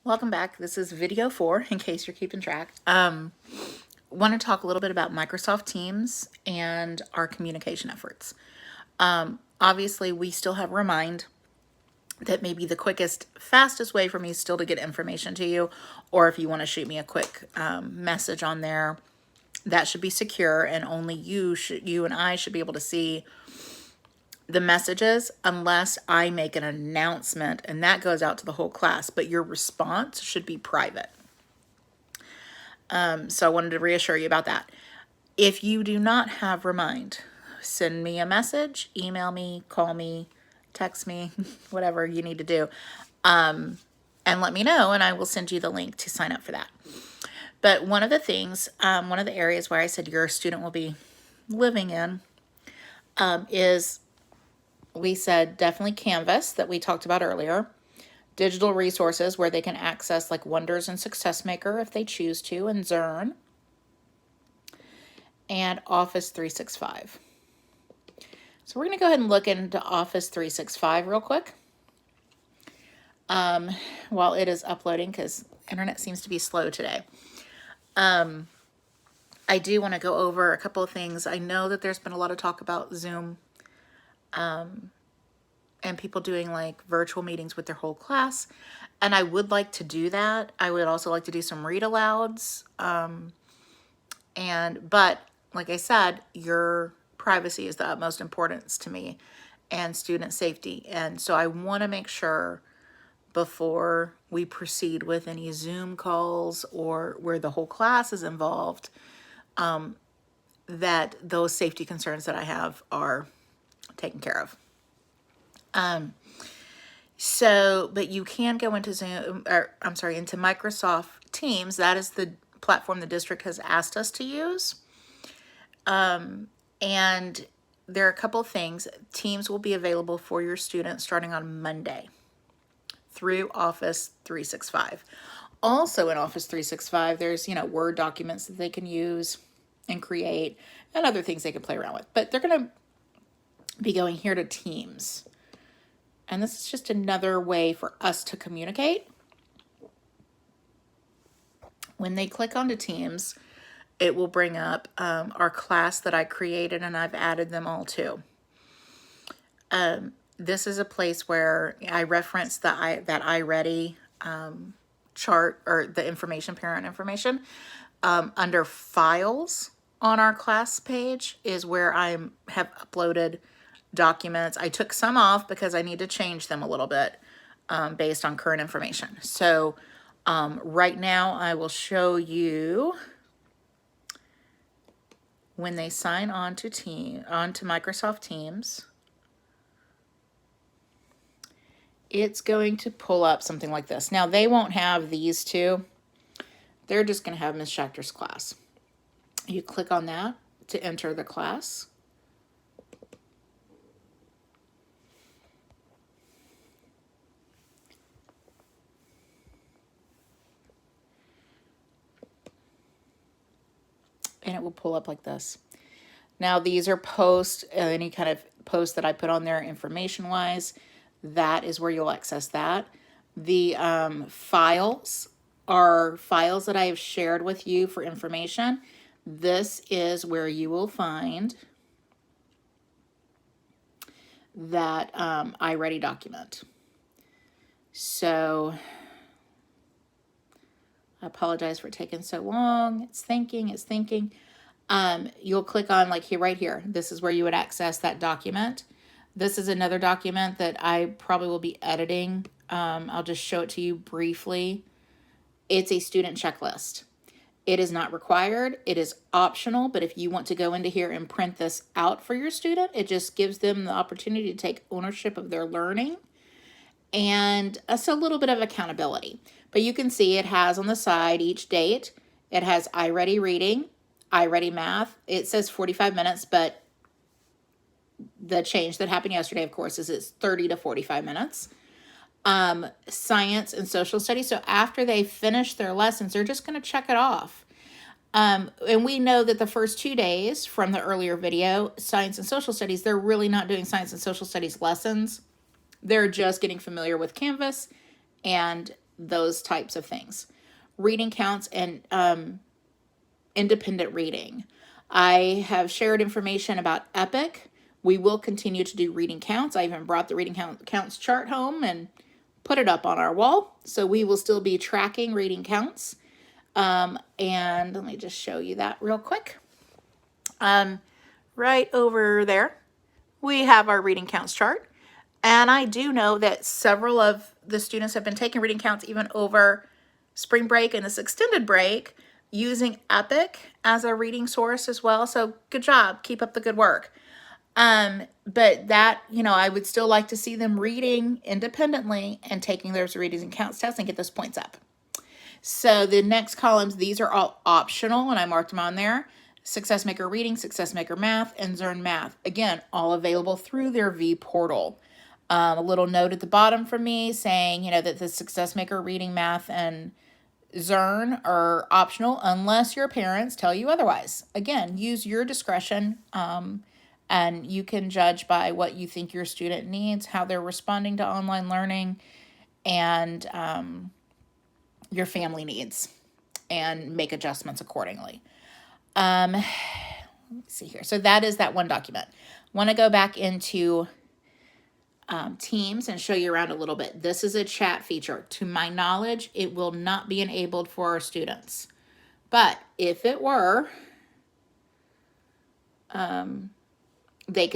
Welcome back. This is video 4, in case you're keeping track. Want to talk a little bit about Microsoft Teams and our communication efforts. Obviously, we still have Remind that may be the quickest, fastest way for me still to get information to you, or if you want to shoot me a quick message on there, that should be secure, and only you and I should be able to see the messages unless I make an announcement, and that goes out to the whole class, but your response should be private. So I wanted to reassure you about that. If you do not have Remind, send me a message, email me, call me, text me, whatever you need to do, and let me know, and I will send you the link to sign up for that. But one of the things, one of the areas where I said your student will be living in is, we said definitely Canvas that we talked about earlier, digital resources where they can access like Wonders and Success Maker if they choose to, and Zern, and Office 365. So we're going to go ahead and look into Office 365 real quick while it is uploading, because internet seems to be slow today. I do want to go over a couple of things. I know that there's been a lot of talk about Zoom and people doing like virtual meetings with their whole class. And I would like to do that. I would also like to do some read alouds. But like I said, your privacy is the utmost importance to me, and student safety. And so I want to make sure before we proceed with any Zoom calls or where the whole class is involved, that those safety concerns that I have are taken care of. But you can go into into Microsoft Teams. That is the platform the district has asked us to use. And there are a couple of things. Teams will be available for your students starting on Monday through Office 365. Also in Office 365, there's, Word documents that they can use and create, and other things they can play around with. But they're going to be going here to Teams. And this is just another way for us to communicate. When they click onto Teams, it will bring up our class that I created, and I've added them all too. This is a place where I reference that iReady chart, or the parent information. Under Files on our class page is where I have uploaded documents. I took some off because I need to change them a little bit based on current information. So right now I will show you when they sign on to Microsoft Teams. It's going to pull up something like this. Now they won't have these two. They're just going to have Ms. Schachter's class. You click on that to enter the class. And it will pull up like this. Now these are any kind of posts that I put on there information wise. That is where you'll access that. The files are files that I have shared with you for information. This is where you will find that iReady document. So I apologize for taking so long. It's thinking. You'll click on right here. This is where you would access that document. This is another document that I probably will be editing. I'll just show it to you briefly. It's a student checklist. It is not required. It is optional, but if you want to go into here and print this out for your student, it just gives them the opportunity to take ownership of their learning, and it's a little bit of accountability. But you can see it has on the side each date. It has iReady Reading, iReady Math. It says 45 minutes, but the change that happened yesterday, of course, is it's 30 to 45 minutes. Science and Social Studies. So after they finish their lessons, they're just going to check it off. And we know that the first 2 days from the earlier video, Science and Social Studies, they're really not doing Science and Social Studies lessons. They're just getting familiar with Canvas and those types of things. Reading counts and independent reading. I have shared information about Epic. We will continue to do reading counts. I even brought the reading counts chart home and put it up on our wall. So we will still be tracking reading counts. And let me just show you that real quick. Right over there, we have our reading counts chart. And I do know that several of the students have been taking reading counts even over spring break and this extended break, using Epic as a reading source as well. So good job. Keep up the good work. But that, I would still like to see them reading independently and taking those readings and counts tests and get those points up. So the next columns, these are all optional, and I marked them on there. Success Maker Reading, Success Maker Math, and Zearn Math. Again, all available through their vPortal. A little note at the bottom from me saying, that the Success Maker Reading, Math, and Zearn are optional unless your parents tell you otherwise. Again, use your discretion, and you can judge by what you think your student needs, how they're responding to online learning, and your family needs, and make adjustments accordingly. Let's see here. So that is that one document. Want to go back into Teams and show you around a little bit. This is a chat feature. To my knowledge, it will not be enabled for our students. But if it were, they could